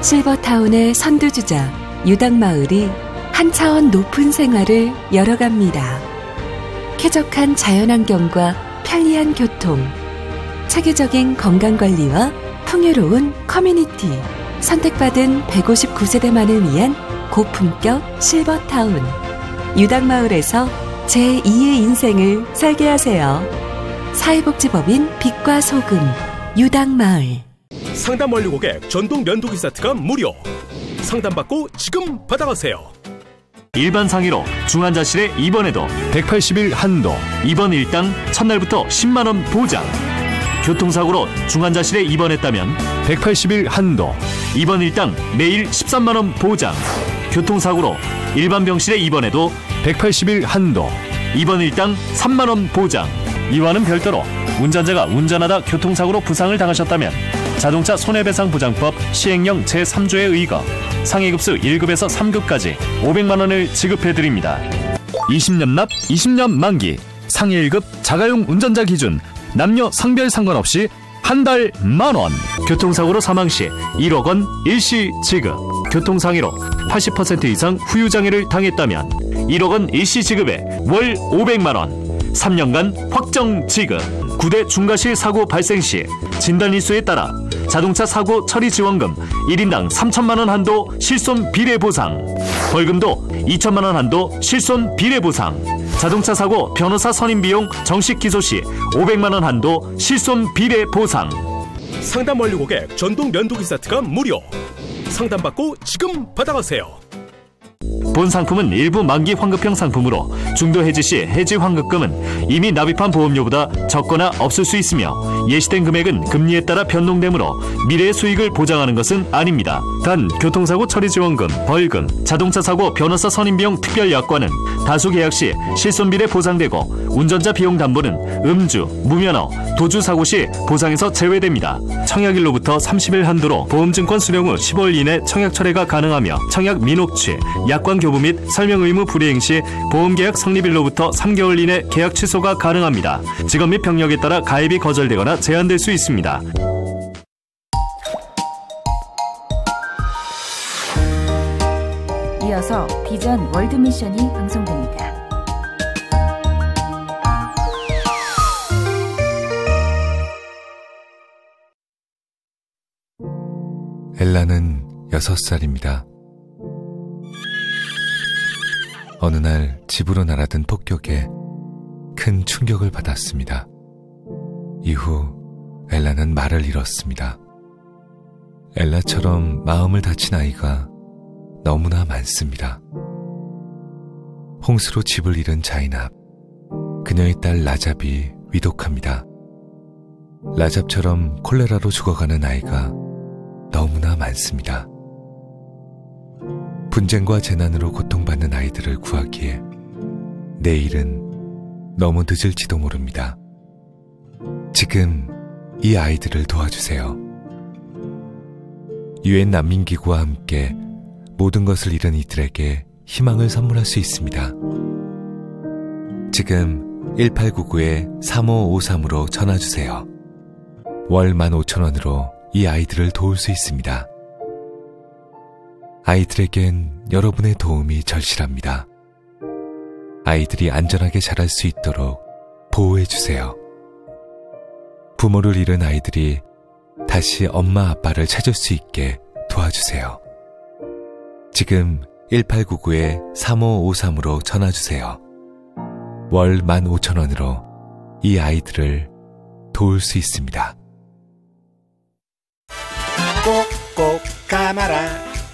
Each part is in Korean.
실버타운의 선두주자 유당마을이 한 차원 높은 생활을 열어갑니다. 쾌적한 자연환경과 편리한 교통, 체계적인 건강관리와 풍요로운 커뮤니티, 선택받은 159세대만을 위한 고품격 실버타운. 유당마을에서 제2의 인생을 설계하세요. 사회복지법인 빛과 소금 유당마을. 상담 완료 고객 전동 면도기 세트가 무료. 상담받고 지금 받아가세요. 일반 상해로 중환자실에 입원해도 180일 한도, 입원 일당 첫날부터 10만원 보장. 교통사고로 중환자실에 입원했다면 180일 한도, 입원 일당 매일 13만원 보장. 교통사고로 일반 병실에 입원해도 180일 한도, 입원 일당 3만원 보장. 이와는 별도로 운전자가 운전하다 교통사고로 부상을 당하셨다면 자동차 손해배상보장법 시행령 제3조에 의거 상해급수 1급에서 3급까지 500만원을 지급해드립니다. 20년 납, 20년 만기, 상해 1급 자가용 운전자 기준, 남녀 성별 상관없이 한 달 만원. 교통사고로 사망시 1억원 일시 지급. 교통상해로 80% 이상 후유장애를 당했다면 1억원 일시 지급에 월 500만원. 3년간 확정 지급. 9대 중과실 사고 발생 시 진단일수에 따라 자동차 사고 처리 지원금 1인당 3천만원 한도 실손 비례 보상. 벌금도 2천만원 한도 실손 비례 보상. 자동차 사고 변호사 선임 비용 정식 기소 시 500만원 한도 실손 비례 보상. 상담 완료 고객 전동 면도기 세트가 무료. 상담받고 지금 받아가세요. 본 상품은 일부 만기 환급형 상품으로 중도 해지 시 해지 환급금은 이미 납입한 보험료보다 적거나 없을 수 있으며 예시된 금액은 금리에 따라 변동되므로 미래의 수익을 보장하는 것은 아닙니다. 단 교통사고 처리 지원금, 벌금, 자동차 사고 변호사 선임비용 특별약관은 다수 계약 시 실손비례 보상되고 운전자 비용 담보는 음주, 무면허, 도주 사고 시 보상에서 제외됩니다. 청약일로부터 30일 한도로 보험증권 수령 후 15일 이내 청약 철회가 가능하며 청약 미녹취, 약관 교부 및 설명 의무 불이행 시 보험계약 성립일로부터 3개월 이내 계약 취소가 가능합니다. 직업 및 병력에 따라 가입이 거절되거나 제한될 수 있습니다. 이어서 비전 월드미션이 방송됩니다. 엘라는 6살입니다. 어느 날 집으로 날아든 폭격에 큰 충격을 받았습니다. 이후 엘라는 말을 잃었습니다. 엘라처럼 마음을 다친 아이가 너무나 많습니다. 홍수로 집을 잃은 자이납, 그녀의 딸 라잡이 위독합니다. 라잡처럼 콜레라로 죽어가는 아이가 너무나 많습니다. 분쟁과 재난으로 고통받는 아이들을 구하기에 내일은 너무 늦을지도 모릅니다. 지금 이 아이들을 도와주세요. 유엔 난민기구와 함께 모든 것을 잃은 이들에게 희망을 선물할 수 있습니다. 지금 1899-3553으로 전화주세요. 월 15,000원으로 이 아이들을 도울 수 있습니다. 아이들에겐 여러분의 도움이 절실합니다. 아이들이 안전하게 자랄 수 있도록 보호해주세요. 부모를 잃은 아이들이 다시 엄마 아빠를 찾을 수 있게 도와주세요. 지금 1899-3553으로 전화주세요. 월 15,000원으로 이 아이들을 도울 수 있습니다. 꼭꼭 감아라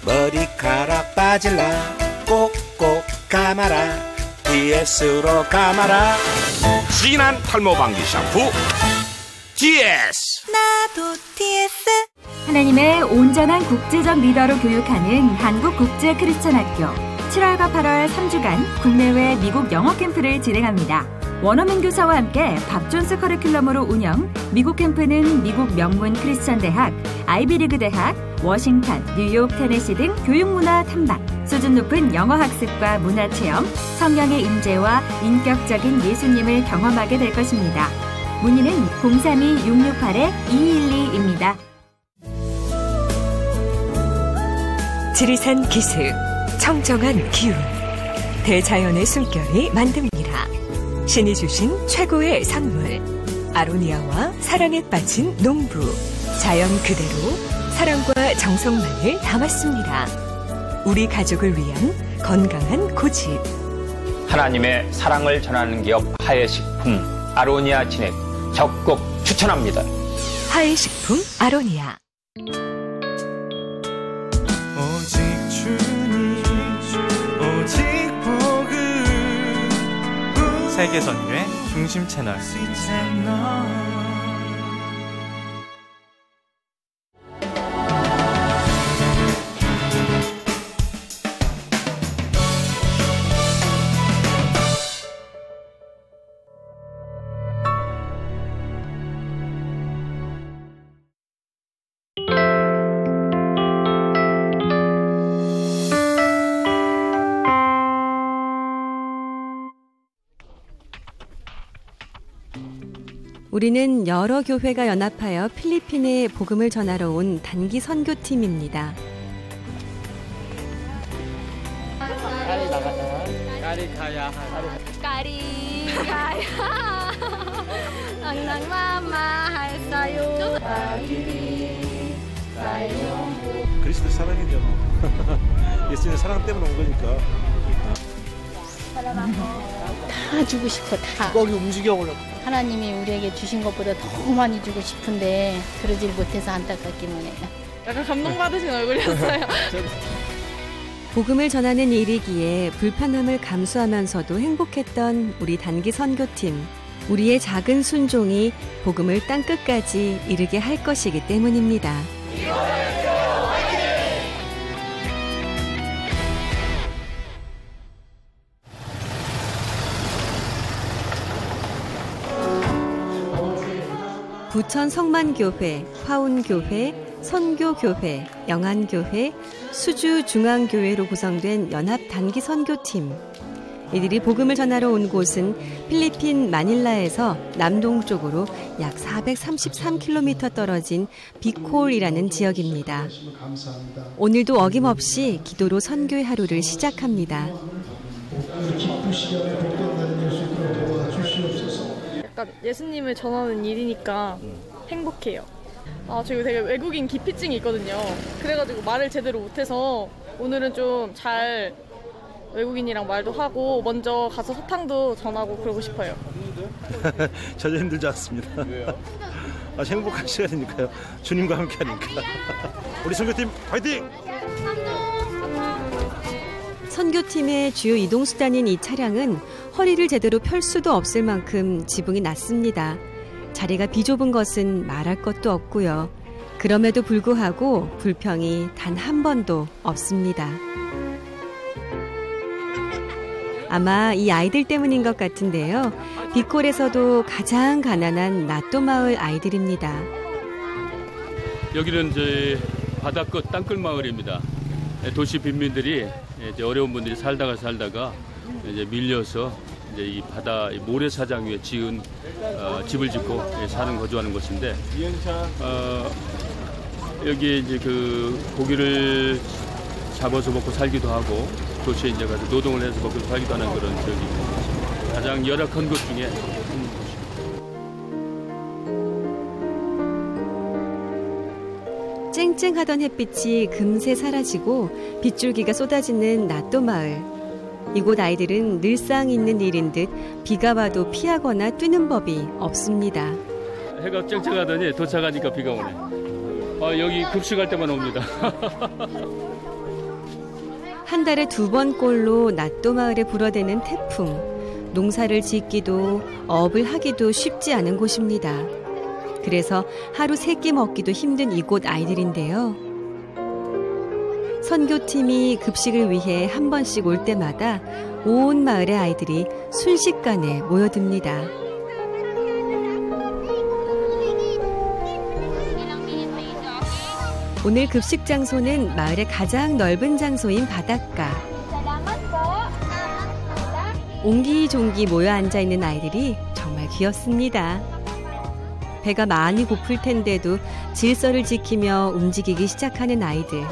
머리카락 빠질라 꼭꼭 감아라 DS로 감아라. 진한 탈모 방지 샴푸 DS. 나도 DS. 하나님의 온전한 국제적 리더로 교육하는 한국국제크리스천학교 7월과 8월 3주간 국내외 미국 영어 캠프를 진행합니다. 원어민 교사와 함께 밥 존스 커리큘럼으로 운영, 미국 캠프는 미국 명문 크리스천 대학, 아이비리그 대학, 워싱턴, 뉴욕, 테네시 등 교육문화 탐방, 수준 높은 영어 학습과 문화체험, 성령의 임재와 인격적인 예수님을 경험하게 될 것입니다. 문의는 032-668-2212입니다. 지리산 기슭, 청정한 기운, 대자연의 숨결이 만듭니다. 신이 주신 최고의 선물, 아로니아와 사랑에 빠진 농부, 자연 그대로 사랑과 정성만을 담았습니다. 우리 가족을 위한 건강한 고집. 하나님의 사랑을 전하는 기업 하예식품 아로니아 진액 적극 추천합니다. 하예식품 아로니아. 오직 주님, 오직 복음. 세계 선교의 중심 채널. 우리는 여러 교회가 연합하여 필리핀에 복음을 전하러 온 단기 선교팀입니다. 그리스도 사랑이잖아. 예수님의 사랑 때문에 온 거니까. 다 주고 싶어, 다. 거기 움직여보려고. 하나님이 우리에게 주신 것보다 더 많이 주고 싶은데 그러질 못해서 안타깝기만 해요. 약간 감동받으신 얼굴이었어요. 복음을 전하는 일이기에 불편함을 감수하면서도 행복했던 우리 단기 선교팀. 우리의 작은 순종이 복음을 땅끝까지 이르게 할 것이기 때문입니다. 부천 성만교회, 화운교회, 선교교회, 영안교회, 수주중앙교회로 구성된 연합 단기 선교팀. 이들이 복음을 전하러 온 곳은 필리핀 마닐라에서 남동쪽으로 약 433km 떨어진 비콜이라는 지역입니다. 오늘도 어김없이 기도로 선교의 하루를 시작합니다. 약간 예수님을 전하는 일이니까 행복해요. 저희 되게 외국인 기피증이 있거든요. 그래가지고 말을 제대로 못해서 오늘은 좀 잘 외국인이랑 말도 하고 먼저 가서 사탕도 전하고 그러고 싶어요. 전혀 힘들지 않습니다. 왜요? 아주 행복한 시간이니까요. 주님과 함께 하니까. 우리 선교팀 화이팅! 선교팀의 주요 이동수단인 이 차량은 허리를 제대로 펼 수도 없을 만큼 지붕이 낮습니다. 자리가 비좁은 것은 말할 것도 없고요. 그럼에도 불구하고 불평이 단 한 번도 없습니다. 아마 이 아이들 때문인 것 같은데요. 비콜에서도 가장 가난한 나또 마을 아이들입니다. 여기는 이제 바다 끝 땅끝 마을입니다. 도시 빈민들이 이제 어려운 분들이 살다가 이제 밀려서 이제 이 바다 모래사장 위에 지은 집을 짓고 사는 거주하는 곳인데 여기 이제 그 고기를 잡아서 먹고 살기도 하고 도시에 이제 가서 노동을 해서 먹고 살기도 하는 그런 지역입니다. 가장 열악한 곳 중에 한 곳입니다. 쨍쨍하던 햇빛이 금세 사라지고 빗줄기가 쏟아지는 나또 마을. 이곳 아이들은 늘상 있는 일인 듯 비가 와도 피하거나 뛰는 법이 없습니다. 해가 쨍쨍하더니 도착하니까 비가 오네. 여기 급식할 때만 옵니다. 한 달에 2번꼴로 나또 마을에 불어대는 태풍. 농사를 짓기도 업을 하기도 쉽지 않은 곳입니다. 그래서 하루 3끼 먹기도 힘든 이곳 아이들인데요. 선교팀이 급식을 위해 한 번씩 올 때마다 온 마을의 아이들이 순식간에 모여듭니다. 오늘 급식 장소는 마을의 가장 넓은 장소인 바닷가. 옹기종기 모여 앉아있는 아이들이 정말 귀엽습니다. 배가 많이 고플 텐데도 질서를 지키며 움직이기 시작하는 아이들.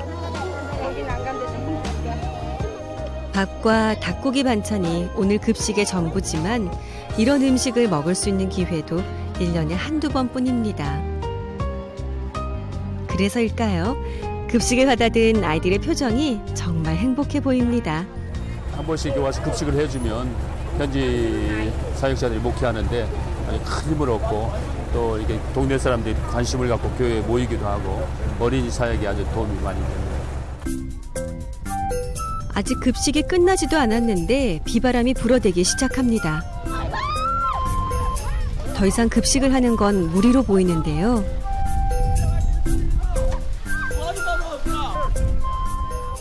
밥과 닭고기 반찬이 오늘 급식의 전부지만 이런 음식을 먹을 수 있는 기회도 1년에 한두 번뿐입니다. 그래서일까요? 급식을 받아든 아이들의 표정이 정말 행복해 보입니다. 한 번씩 와서 급식을 해주면 현지 사역자들이 목회하는데 아주 큰 힘을 얻고 또 이게 동네 사람들이 관심을 갖고 교회에 모이기도 하고 어린이 사역에 아주 도움이 많이 됩니다. 아직 급식이 끝나지도 않았는데 비바람이 불어대기 시작합니다. 더 이상 급식을 하는 건 무리로 보이는데요.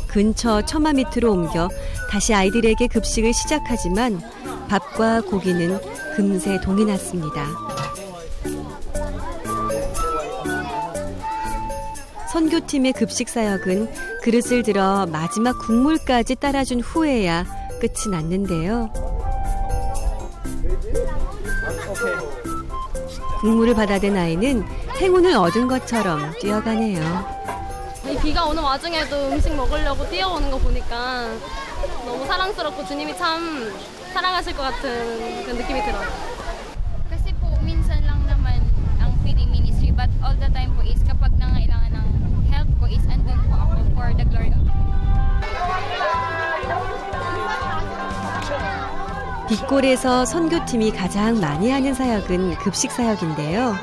근처 처마 밑으로 옮겨 다시 아이들에게 급식을 시작하지만 밥과 고기는 금세 동이 났습니다. 선교팀의 급식 사역은 그릇을 들어 마지막 국물까지 따라준 후에야 끝이 났는데요. 국물을 받아든 아이는 행운을 얻은 것처럼 뛰어가네요. 이 비가 오는 와중에도 음식 먹으려고 뛰어오는 거 보니까 너무 사랑스럽고 주님이 참 사랑하실 것 같은 그런 느낌이 들어요. Kasi po minsan lang naman ang feeding ministry but all the time po is kapag nangailangan ng help po is andun po ako for the glory of God. 빗골에서 선교팀이 가장 많이 하는 사역은 급식 사역인데요.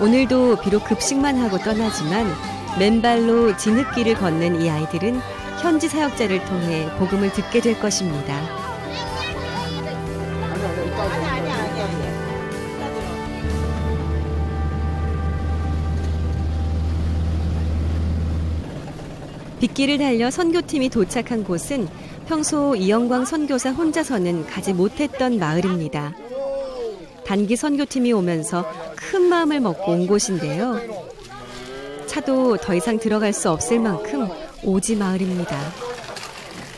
오늘도 비록 급식만 하고 떠나지만 맨발로 진흙길을 걷는 이 아이들은 현지 사역자를 통해 복음을 듣게 될 것입니다. 빗길을 달려 선교팀이 도착한 곳은 평소 이영광 선교사 혼자서는 가지 못했던 마을입니다. 단기 선교팀이 오면서 큰 마음을 먹고 온 곳인데요. 차도 더 이상 들어갈 수 없을 만큼 오지 마을입니다.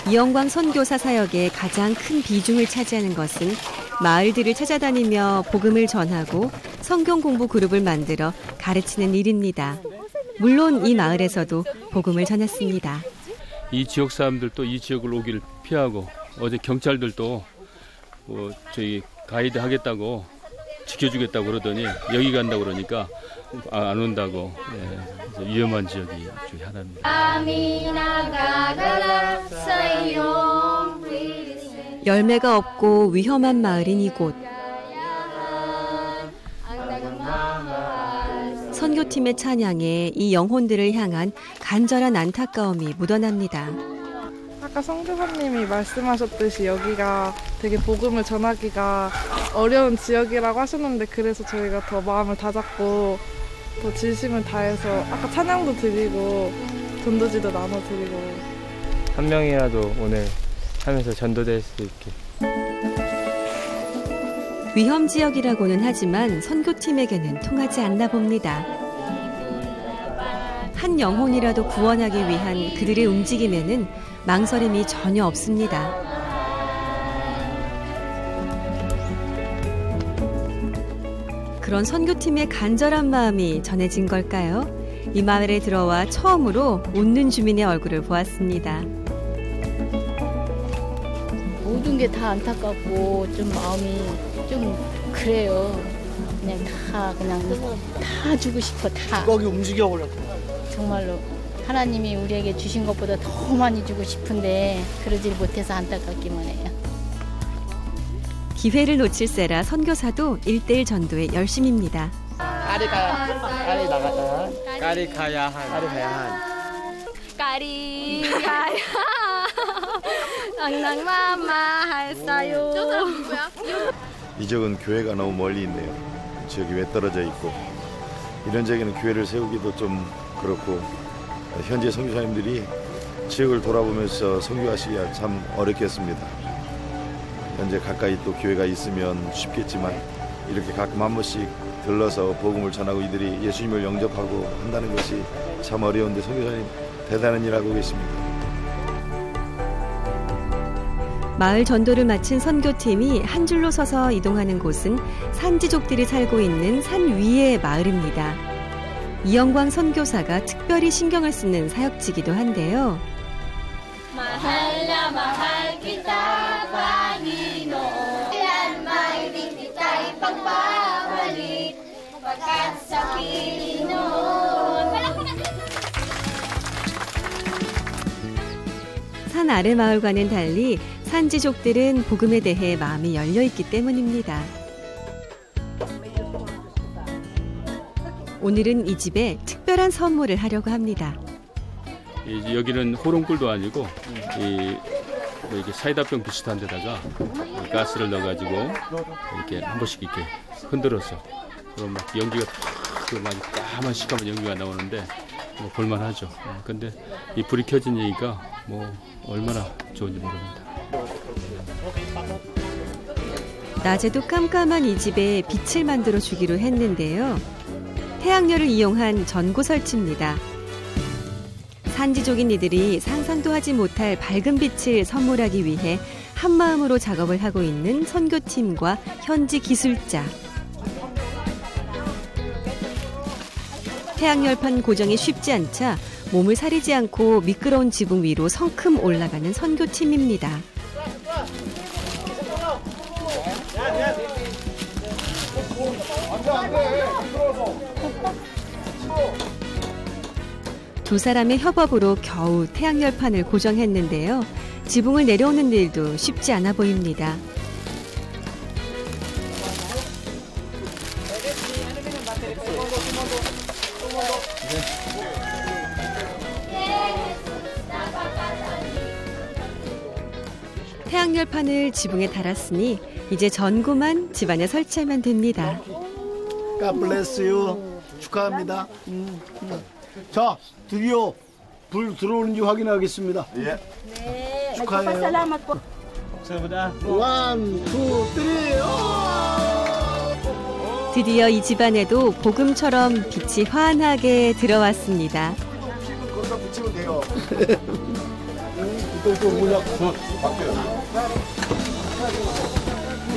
이영광 선교사 사역의 가장 큰 비중을 차지하는 것은 마을들을 찾아다니며 복음을 전하고 성경 공부 그룹을 만들어 가르치는 일입니다. 물론 이 마을에서도 복음을 전했습니다. 이 지역 사람들도 이 지역을 오기를 피하고 어제 경찰들도 저희 가이드 하겠다고 지켜주겠다고 그러더니 여기 간다고 그러니까 안 온다고. 예, 위험한 지역이 중에 하나입니다. 열매가 없고 위험한 마을인 이곳. 선교팀의 찬양에 이 영혼들을 향한 간절한 안타까움이 묻어납니다. 아까 선교사님이 말씀하셨듯이 여기가 되게 복음을 전하기가 어려운 지역이라고 하셨는데 그래서 저희가 더 마음을 다잡고 더 진심을 다해서 아까 찬양도 드리고 전도지도 나눠드리고 한 명이라도 오늘 하면서 전도될 수 있게. 위험 지역이라고는 하지만 선교팀에게는 통하지 않나 봅니다. 한 영혼이라도 구원하기 위한 그들의 움직임에는 망설임이 전혀 없습니다. 그런 선교팀의 간절한 마음이 전해진 걸까요? 이 마을에 들어와 처음으로 웃는 주민의 얼굴을 보았습니다. 모든 게 다 안타깝고 좀 마음이 좀 그래요. 그냥 다 주고 싶어. 다. 거기 움직여버렸고. 정말로 하나님이 우리에게 주신 것보다 더 많이 주고 싶은데 그러질 못해서 안타깝기만 해요. 기회를 놓칠세라 선교사도 1:1 전도에 열심입니다. 까리 나가자. 까리 가야한. 까리 가야 낭낭마마했어요. 저 사람 누구야? 이 지역은 교회가 너무 멀리 있네요. 지역이 외떨어져 있고 이런 지역에는 교회를 세우기도 좀 그렇고 현재 선교사님들이 지역을 돌아보면서 선교하시기가 참 어렵겠습니다. 현재 가까이 또 교회가 있으면 쉽겠지만 이렇게 가끔 한 번씩 들러서 복음을 전하고 이들이 예수님을 영접하고 한다는 것이 참 어려운데 선교사님 대단한 일 하고 계십니다. 마을 전도를 마친 선교팀이 한 줄로 서서 이동하는 곳은 산지족들이 살고 있는 산 위의 마을입니다. 이영광 선교사가 특별히 신경을 쓰는 사역지기도 한데요. Mahal na mahal kita, Panginoon. Yan may di kita ipagbabalik, pagkat sa Panginoon. 산 아래 마을과는 달리 산지족들은 복음에 대해 마음이 열려 있기 때문입니다. 오늘은 이 집에 특별한 선물을 하려고 합니다. 여기는 호롱불도 아니고 이렇게 사이다병 비슷한 데다가 가스를 넣어가지고 이렇게 한 번씩 이렇게 흔들어서 그럼 막 연기가 막 까만 시커먼 연기가 나오는데 뭐 볼만하죠. 근데 이 불이 켜지니까 뭐 얼마나 좋은지 모릅니다. 낮에도 깜깜한 이 집에 빛을 만들어 주기로 했는데요. 태양열을 이용한 전구 설치입니다. 산지족인 이들이 상상도 하지 못할 밝은 빛을 선물하기 위해 한마음으로 작업을 하고 있는 선교팀과 현지 기술자. 태양열판 고정이 쉽지 않자 몸을 사리지 않고 미끄러운 지붕 위로 성큼 올라가는 선교팀입니다. 두 사람의 협업으로 겨우 태양열판을 고정했는데요. 지붕을 내려오는 일도 쉽지 않아 보입니다. 태양열판을 지붕에 달았으니 이제 전구만 집안에 설치하면 됩니다. God bless you. 축하합니다. 자, 드디어 불 들어오는지 확인하겠습니다. 예. 네. 축하해요. Salamat po. 원, 투, 쓰리. 드디어 이 집안에도 복음처럼 빛이 환하게 들어왔습니다. 거기다 붙이면 돼요. 또 물약 바뀌어요.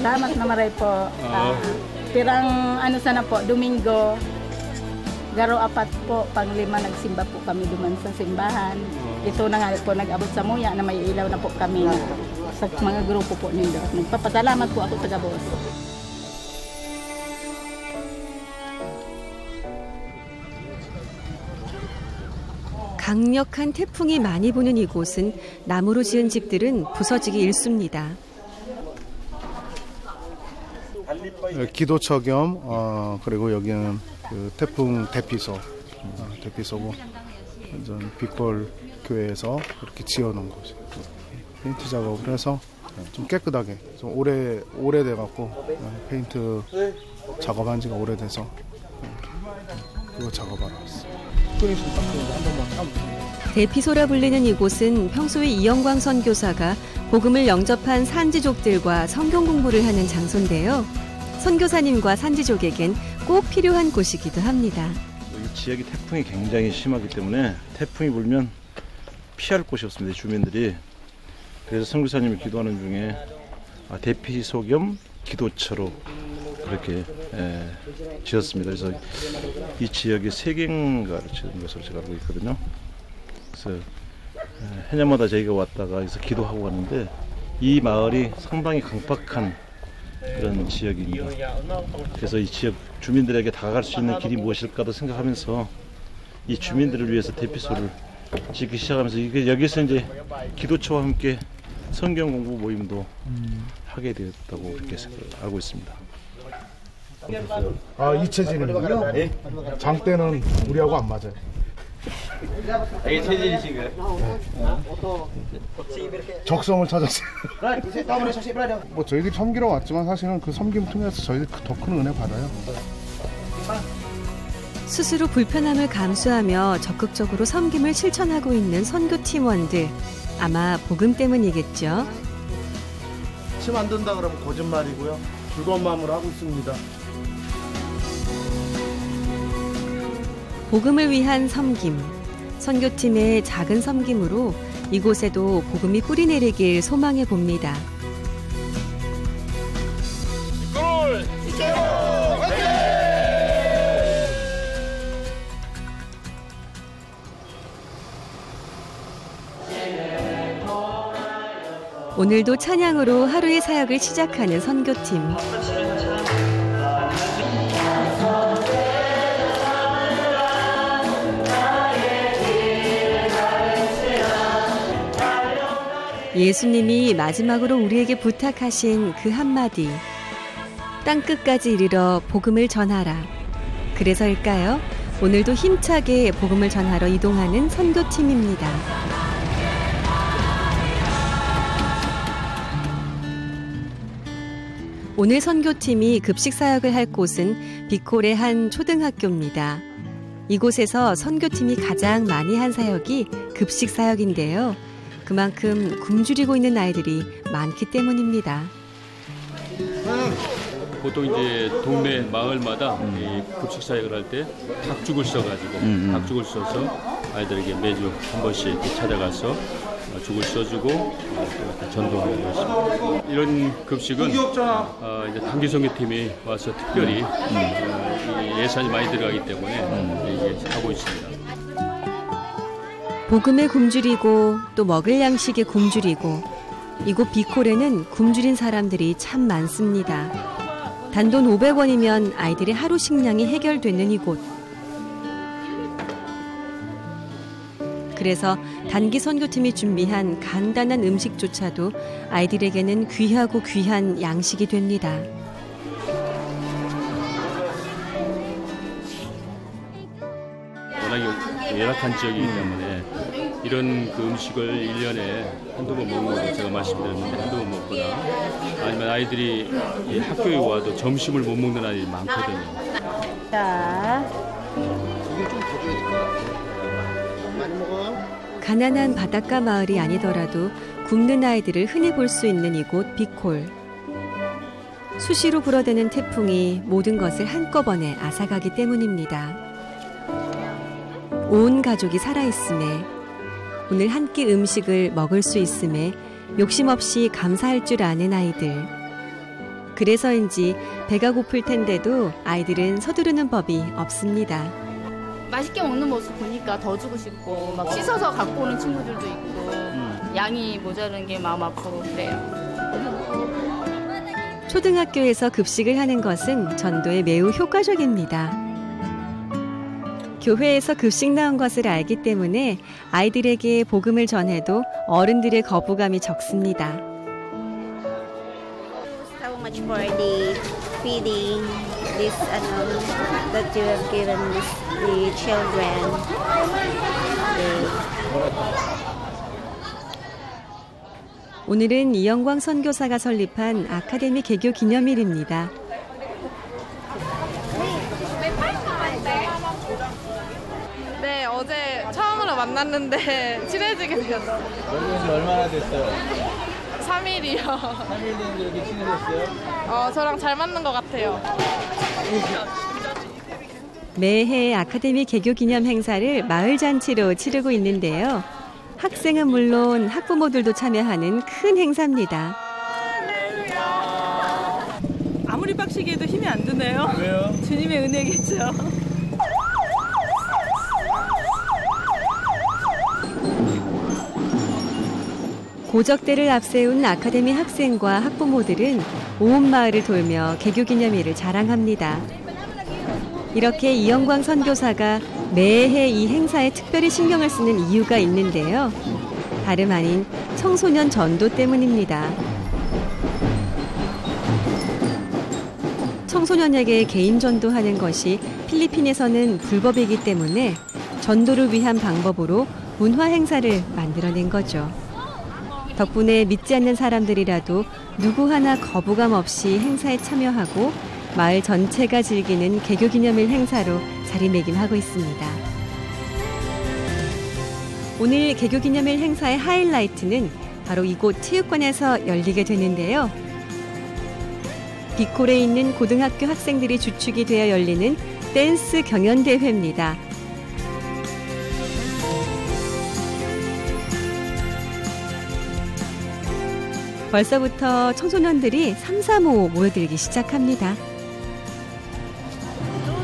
Salamat na maray po. Pirang ano sana po, Domingo, Garo 4 po, pang-5 nagsimba po kami duman sa simbahan. Ito na nga po nag-abot sa muya na may ilaw na po kami sa mga grupo po nila. Nagpapasalamat po ako taga-boss. 강력한 태풍이 많이 부는 이곳은 나무로 지은 집들은 부서지기 일쑤입니다. 기도처 겸 그리고 여기는 그 태풍 대피소, 대피소고 완전 빛골 교회에서 이렇게 지어놓은 곳이에요. 페인트 작업을 해서 좀 깨끗하게 좀 오래돼 갖고 페인트 작업한 지가 오래돼서 그거 작업하러 왔어요. 대피소라 불리는 이곳은 평소에 이영광 선교사가 복음을 영접한 산지족들과 성경 공부를 하는 장소인데요. 선교사님과 산지족에겐 꼭 필요한 곳이기도 합니다. 이 지역이 태풍이 굉장히 심하기 때문에 태풍이 불면 피할 곳이 없습니다. 주민들이. 그래서 선교사님이 기도하는 중에 대피소 겸 기도처로 그렇게 지었습니다. 그래서 이 지역이 3개인가를 지은 것으로 제가 알고 있거든요. 그래서 해년마다 저희가 왔다가 여기서 기도하고 왔는데 이 마을이 상당히 강박한 그런 지역입니다. 그래서 이 지역 주민들에게 다가갈 수 있는 길이 무엇일까도 생각하면서 이 주민들을 위해서 대피소를 짓기 시작하면서 이게 여기서 이제 기도처와 함께 성경 공부 모임도 하게 되었다고 이렇게 알고 있습니다. 잊혀지는군요. 장대는 우리하고 안 맞아요. 이게 체질이신가요? 적성을 찾았어요. 뭐 저희들이 섬기러 왔지만 사실은 그 섬김 통해서 저희들이 더 큰 은혜 받아요. 스스로 불편함을 감수하며 적극적으로 섬김을 실천하고 있는 선교 팀원들. 아마 복음 때문이겠죠. 침 안 든다 그러면 거짓말이고요. 즐거운 마음으로 하고 있습니다. 복음을 위한 섬김. 선교팀의 작은 섬김으로 이곳에도 복음이 뿌리내리길 소망해 봅니다. 오늘도 찬양으로 하루의 사역을 시작하는 선교팀. 예수님이 마지막으로 우리에게 부탁하신 그 한마디. 땅끝까지 이르러 복음을 전하라. 그래서일까요? 오늘도 힘차게 복음을 전하러 이동하는 선교팀입니다. 오늘 선교팀이 급식 사역을 할 곳은 비콜의 한 초등학교입니다. 이곳에서 선교팀이 가장 많이 한 사역이 급식 사역인데요. 그만큼 굶주리고 있는 아이들이 많기 때문입니다. 보통 이제 동네 마을마다 이 급식 사역을 할 때 닭죽을 써가지고 닭죽을 써서 아이들에게 매주 한 번씩 이렇게 찾아가서 죽을 써주고 이렇게 전도하는 것입니다. 이런 급식은 이제 단기선교팀이 와서 특별히 예산이 많이 들어가기 때문에 이게 하고 있습니다. 복음에 굶주리고 또 먹을 양식에 굶주리고 이곳 비콜에는 굶주린 사람들이 참 많습니다. 단돈 500원이면 아이들의 하루 식량이 해결되는 이곳. 그래서 단기 선교팀이 준비한 간단한 음식조차도 아이들에게는 귀하고 귀한 양식이 됩니다. 워낙에 열악한 지역이기 때문에 이런 그 음식을 1년에 한두 번 먹는 것도 제가 말씀드렸는데 한두 번 먹거나 아니면 아이들이 이 학교에 와도 점심을 못 먹는 아이들이 많거든요. 자, 이게 좀 더 줘야 될 것 같아요. 많이 먹어. 가난한 바닷가 마을이 아니더라도 굶는 아이들을 흔히 볼 수 있는 이곳 비콜. 수시로 불어대는 태풍이 모든 것을 한꺼번에 앗아가기 때문입니다. 온 가족이 살아있음에 오늘 한 끼 음식을 먹을 수 있음에 욕심 없이 감사할 줄 아는 아이들. 그래서인지 배가 고플 텐데도 아이들은 서두르는 법이 없습니다. 맛있게 먹는 모습 보니까 더 주고 싶고 막 씻어서 갖고 오는 친구들도 있고 양이 모자른 게 마음 아프고 그래요. 초등학교에서 급식을 하는 것은 전도에 매우 효과적입니다. 교회에서 급식 나온 것을 알기 때문에 아이들에게 복음을 전해도 어른들의 거부감이 적습니다. How much for the feeding this that you have given the children? 오늘은 이영광 선교사가 설립한 아카데미 개교 기념일입니다. 네, 어제 처음으로 만났는데 친해지게 되었어요. 여기 얼마나 됐어요? 3일이요. 3일 됐는데 여기 친해졌어요? 저랑 잘 맞는 것 같아요. 매해 아카데미 개교 기념 행사를 마을 잔치로 치르고 있는데요. 학생은 물론 학부모들도 참여하는 큰 행사입니다. 아무리 빡시게 해도 힘이 안 드네요. 왜요? 주님의 은혜겠죠. 고적대를 앞세운 아카데미 학생과 학부모들은 온 마을을 돌며 개교 기념일을 자랑합니다. 이렇게 이영광 선교사가 매해 이 행사에 특별히 신경을 쓰는 이유가 있는데요. 다름 아닌 청소년 전도 때문입니다. 청소년에게 개인 전도하는 것이 필리핀에서는 불법이기 때문에 전도를 위한 방법으로 문화 행사를 만들어낸 거죠. 덕분에 믿지 않는 사람들이라도 누구 하나 거부감 없이 행사에 참여하고 마을 전체가 즐기는 개교기념일 행사로 자리매김하고 있습니다. 오늘 개교기념일 행사의 하이라이트는 바로 이곳 체육관에서 열리게 되는데요. 비콜에 있는 고등학교 학생들이 주축이 되어 열리는 댄스 경연대회입니다. 벌써부터 청소년들이 삼삼오오 모여들기 시작합니다. Through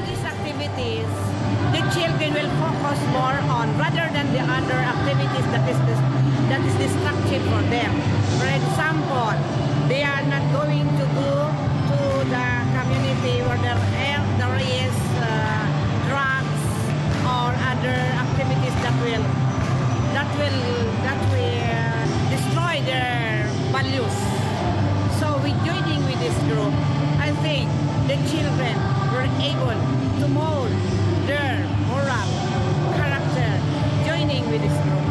these activities, the children will focus more on rather than the other activities that is destructive for them. For example, they are not going to go to the community where there is drugs or other activities that will destroy their values. So with joining with this group, I think the children were able to mold their moral character joining with this group.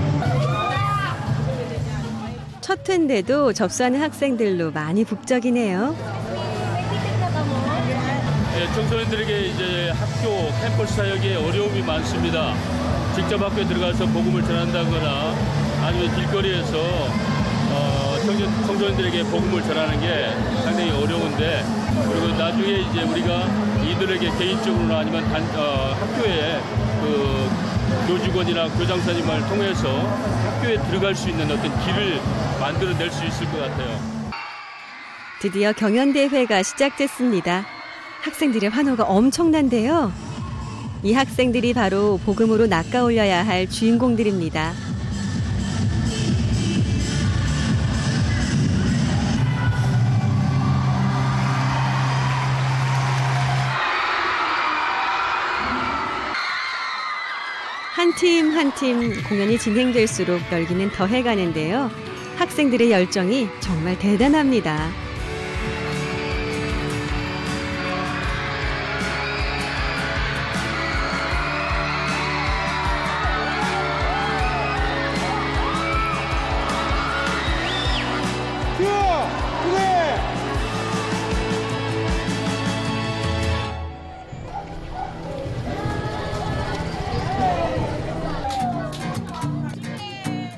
첫 회인데도 접수하는 학생들로 많이 북적이네요. 네, 청소년들에게 이제 학교 캠퍼스 사역에 어려움이 많습니다. 직접 학교에 들어가서 복음을 전한다거나 아니면 길거리에서 청소년들에게 복음을 전하는 게 상당히 어려운데, 그리고 나중에 이제 우리가 이들에게 개인적으로나 아니면 학교에 그 교직원이나 교장선생님을 통해서 학교에 들어갈 수 있는 어떤 길을 만들어낼 수 있을 것 같아요. 드디어 경연대회가 시작됐습니다. 학생들의 환호가 엄청난데요. 이 학생들이 바로 복음으로 낚아올려야 할 주인공들입니다. 한 팀 한 팀 공연이 진행될수록 열기는 더해가는데요. 학생들의 열정이 정말 대단합니다.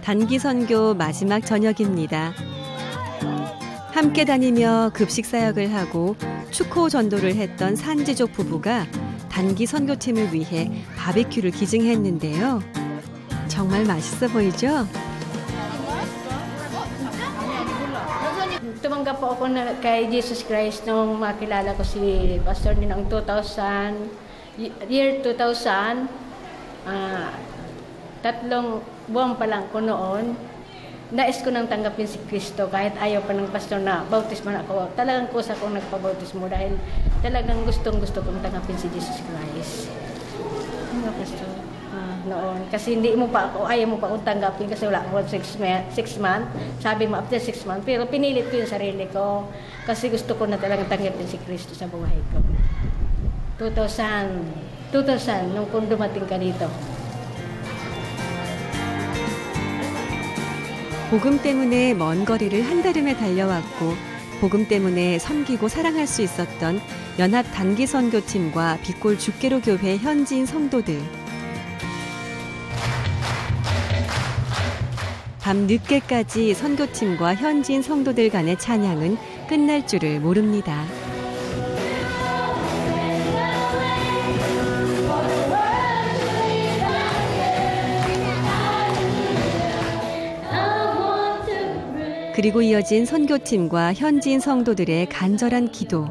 단기 선교 마지막 저녁입니다. 함께 다니며 급식 사역을 하고 축호 전도를 했던 산지족 부부가 단기 선교팀을 위해 바비큐를 기증했는데요. 정말 맛있어 보이죠? Tumanggap po ako kay Jesus Christ nung makilala ko si Pastor din ng 2000, year 2000, 3 buwan pa lang ko noon, nais ko nang tanggapin si Kristo kahit ayaw pa ng pastor na bautismo na ako. Talagang kusa kong nagpabautismo dahil talagang gustong-gusto kong tanggapin si Jesus Christ. Ano pastor? Noon. Kasi hindi mo pa ako, ayaw mo pa akong tanggapin kasi wala ako 6 months. Sabi mo after 6 months. Pero pinilit ko yung sarili ko kasi gusto ko na talagang tanggapin si Kristo sa buhay ko. 2000 nung kung dumating ka dito. 복음 때문에 먼 거리를 한달음에 달려왔고 복음 때문에 섬기고 사랑할 수 있었던 연합 단기 선교팀과 빛골 죽게로 교회 현지인 성도들. 밤 늦게까지 선교팀과 현지인 성도들 간의 찬양은 끝날 줄을 모릅니다. 그리고 이어진 선교팀과 현지인 성도들의 간절한 기도.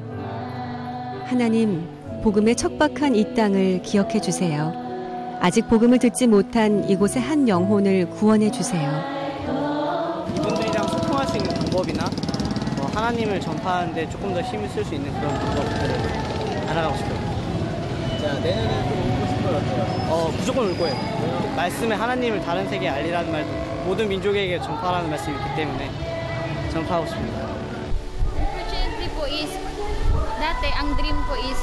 하나님, 복음의 척박한 이 땅을 기억해 주세요. 아직 복음을 듣지 못한 이곳의 한 영혼을 구원해 주세요. 이분들이랑 소통할 수 있는 방법이나 하나님을 전파하는데 조금 더 힘을 쓸 수 있는 그런 방법들을 알아가고 싶어요. 자, 내년에 또 오고 싶은 것 같아요. 무조건 올 거예요. 말씀에 하나님을 다른 세계에 알리라는 말도 모든 민족에게 전파하라는 말씀이 있기 때문에 전파하고 싶습니다. Unfortunately po is, dati ang dream ko is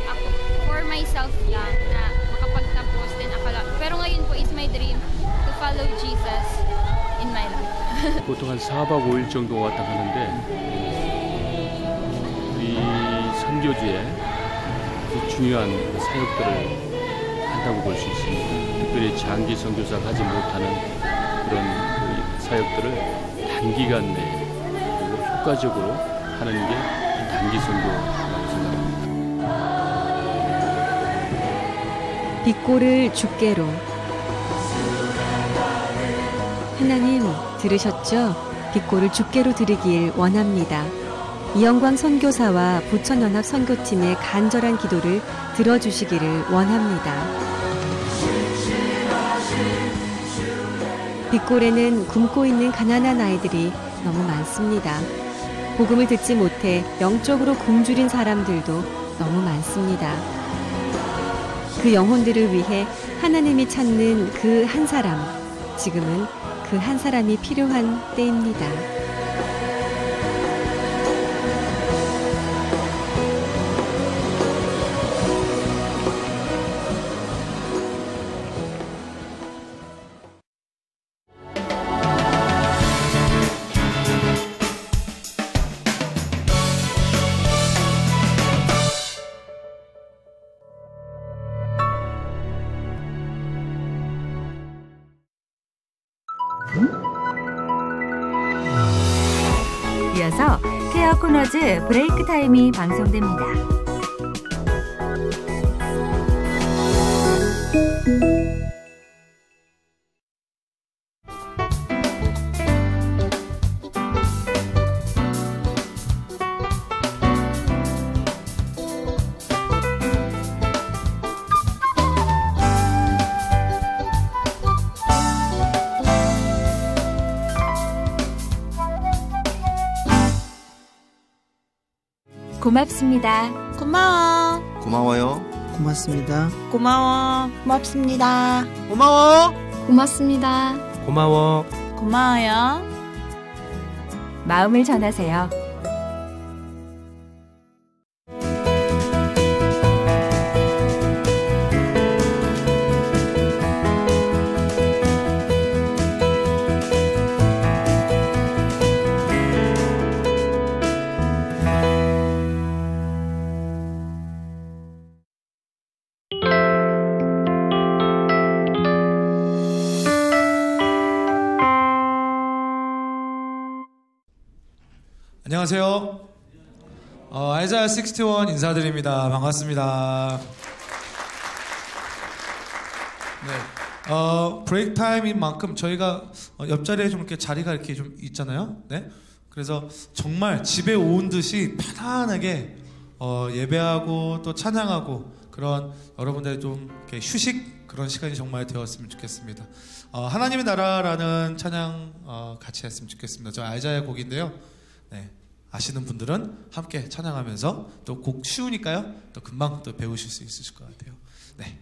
ako, for myself lang na nakapagtapos din pero ngayon po is my dream to follow Jesus in my life. 보통 한 4박 5일 정도 왔다 가는데 우리 선교지에 아주 중요한 사역들을 한다고 볼 수 있습니다. 특별히 장기 선교사가 하지 못하는 그런 그 사역들을 단기간 내에 그리고 효과적으로 하는 게 단기 선교라고 생각합니다. 빛골을 주께로. 하나님 들으셨죠? 빛골을 주께로 드리길 원합니다. 이영광 선교사와 부천연합 선교팀의 간절한 기도를 들어주시기를 원합니다. 빛골에는 굶고 있는 가난한 아이들이 너무 많습니다. 복음을 듣지 못해 영적으로 굶주린 사람들도 너무 많습니다. 그 영혼들을 위해 하나님이 찾는 그 한 사람, 지금은 그 한 사람이 필요한 때입니다. 이어서 케어 코너즈 브레이크 타임이 방송됩니다. 고맙습니다. 고마워. 고마워요. 고맙습니다. 고마워. 고맙습니다. 고마워. 고맙습니다. 고마워. 고마워요. 마음을 전하세요. 안녕하세요. 아이자야 61 인사드립니다. 반갑습니다. 네, 브레이크 타임인 만큼 저희가 옆자리에 좀 이렇게 자리가 이렇게 좀 있잖아요. 네, 그래서 정말 집에 온 듯이 편안하게 예배하고 또 찬양하고 그런 여러분들의 좀 이렇게 휴식 그런 시간이 정말 되었으면 좋겠습니다. 하나님의 나라라는 찬양 같이 했으면 좋겠습니다. 저 아이자야 곡인데요. 네, 아시는 분들은 함께 찬양하면서 또 곡 쉬우니까요. 또 금방 또 배우실 수 있으실 것 같아요. 네.